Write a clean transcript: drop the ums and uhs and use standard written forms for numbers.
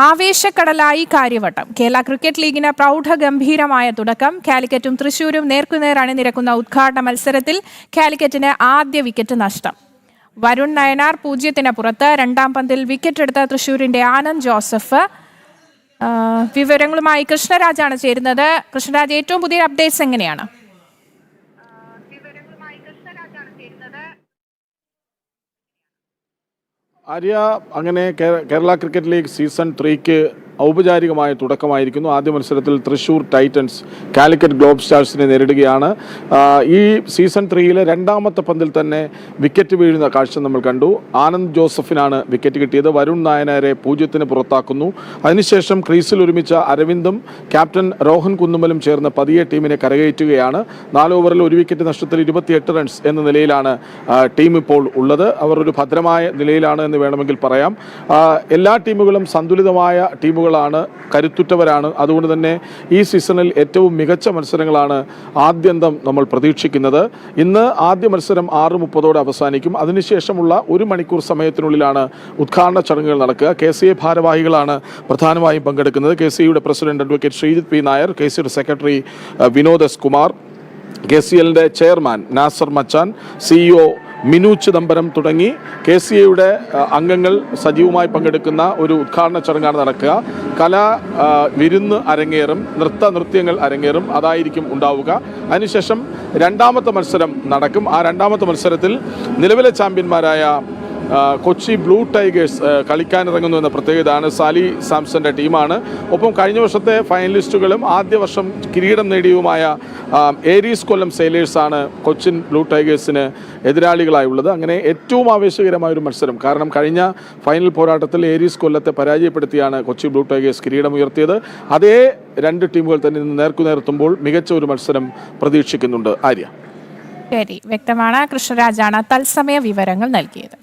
ആവേശക്കടലായി Karyavattom. Kerala cricket ലീഗിന് പ്രൗഢഗംഭീരമായ തുടക്കം. കാലിക്കറ്റും തൃശൂരും നേർക്കുനേർ അണിനിരക്കുന്ന ഉദ്ഘാടന മത്സരത്തിൽ കാലിക്കറ്റിന് ആദ്യ വിക്കറ്റ് നഷ്ടം. വരുൺ നയനാർ 0-ന് പുറത്ത്. രണ്ടാം പന്തിൽ വിക്കറ്റെടുത്ത തൃശൂരിന്റെ ആനന്ദ് ജോസഫ്. വിവരങ്ങളുമായി കൃഷ്ണരാജാണ് ചേരുന്നത്. കൃഷ്ണരാജ്, ഏറ്റവും പുതിയ അപ്ഡേറ്റ്സ് എങ്ങനെയാണ്? ആര്യ, അങ്ങനെ കേരള ക്രിക്കറ്റ് ലീഗ് സീസൺ 3ക്ക് ഔപചാരികമായ തുടക്കമായിരിക്കുന്നു. ആദ്യ മത്സരത്തിൽ തൃശൂർ ടൈറ്റൻസ് കാലിക്കറ്റ് ഗ്ലോബ് സ്റ്റാർസിനെ നേരിടുകയാണ്. ഈ സീസൺ 3യിലെ രണ്ടാമത്തെ പന്തിൽ തന്നെ വിക്കറ്റ് വീഴുന്ന കാഴ്ച നമ്മൾ കണ്ടു. ആനന്ദ് ജോസഫിനാണ് വിക്കറ്റ് കിട്ടിയത്. വരുൺ നായനാരെ 0-ന് പുറത്താക്കുന്നു. അതിനുശേഷം ക്രീസിൽ ഒരുമിച്ച അരവിന്ദും ക്യാപ്റ്റൻ രോഹൻ കുന്നുമലും ചേർന്ന് പതിയെ ടീമിനെ കരകയറ്റുകയാണ്. 4 ഓവറിൽ 1 വിക്കറ്റ് നഷ്ടത്തിൽ 28 റൺസ് എന്ന നിലയിലാണ് ടീം ഇപ്പോൾ ഉള്ളത്. അവർ ഒരു ഭദ്രമായ നിലയിലാണ് എന്ന് വേണമെങ്കിൽ പറയാം. എല്ലാ ടീമുകളും സന്തുലിതമായ ടീമുകളാണ്, കരുത്തുറ്റവരാണ്. അതുകൊണ്ട് തന്നെ ഈ സീസണിൽ ഏറ്റവും മികച്ച മത്സരങ്ങളാണ് ആദ്യന്തം നമ്മൾ പ്രതീക്ഷിക്കുന്നത്. ഇന്ന് ആദ്യ മത്സരം 6:30 അവസാനിക്കും. അതിനുശേഷമുള്ള 1 മണിക്കൂർ സമയത്തിനുള്ളിലാണ് ഉദ്ഘാടന ചടങ്ങുകൾ നടക്കുക. KCA ഭാരവാഹികളാണ് പ്രധാനമായും പങ്കെടുക്കുന്നത്. KCAയുടെ president advocate Sreejith P. Nair, KCAയുടെ സെക്രട്ടറി വിനോദ് S. കുമാർ, KCLന്റെ ചെയർമാൻ നാസർ മച്ചാൻ, CEO മിനു ചിദംബരം തുടങ്ങി KCAയുടെ അംഗങ്ങൾ സജീവമായി പങ്കെടുക്കുന്ന ഒരു ഉദ്ഘാടന ചടങ്ങാണ് നടക്കുക. വിരുന്ന് അരങ്ങേറും, നൃത്യങ്ങൾ അരങ്ങേറും, അതായിരിക്കും ഉണ്ടാവുക. അതിനുശേഷം രണ്ടാമത്തെ മത്സരം നടക്കും. ആ രണ്ടാമത്തെ മത്സരത്തിൽ നിലവിലെ ചാമ്പ്യന്മാരായ കൊച്ചി ബ്ലൂ ടൈഗേഴ്സ് കളിക്കാനിറങ്ങുന്നു എന്ന പ്രത്യേകതയാണ്. സാലി സാംസന്റെ ടീമാണ്. ഒപ്പം കഴിഞ്ഞ വർഷത്തെ ഫൈനലിസ്റ്റുകളും ആദ്യ വർഷം കിരീടം നേടിയതുമായ ഏരീസ് കൊല്ലം സെയിലേഴ്സാണ് കൊച്ചിൻ ബ്ലൂ ടൈഗേഴ്സിന് എതിരാളികളായുള്ളത്. അങ്ങനെ ഏറ്റവും ആവേശകരമായ ഒരു മത്സരം. കാരണം കഴിഞ്ഞ ഫൈനൽ പോരാട്ടത്തിൽ ഏരീസ് കൊല്ലത്തെ പരാജയപ്പെടുത്തിയാണ് കൊച്ചി ബ്ലൂ ടൈഗേഴ്സ് കിരീടം ഉയർത്തിയത്. അതേ 2 ടീമുകൾ തന്നെ ഇന്ന് നേർക്കുനേർത്തുമ്പോൾ മികച്ച ഒരു മത്സരം പ്രതീക്ഷിക്കുന്നുണ്ട്. ആര്യ, ശരി, വ്യക്തമാണ്. കൃഷ്ണരാജാണ് തത്സമയ വിവരങ്ങൾ നൽകിയത്.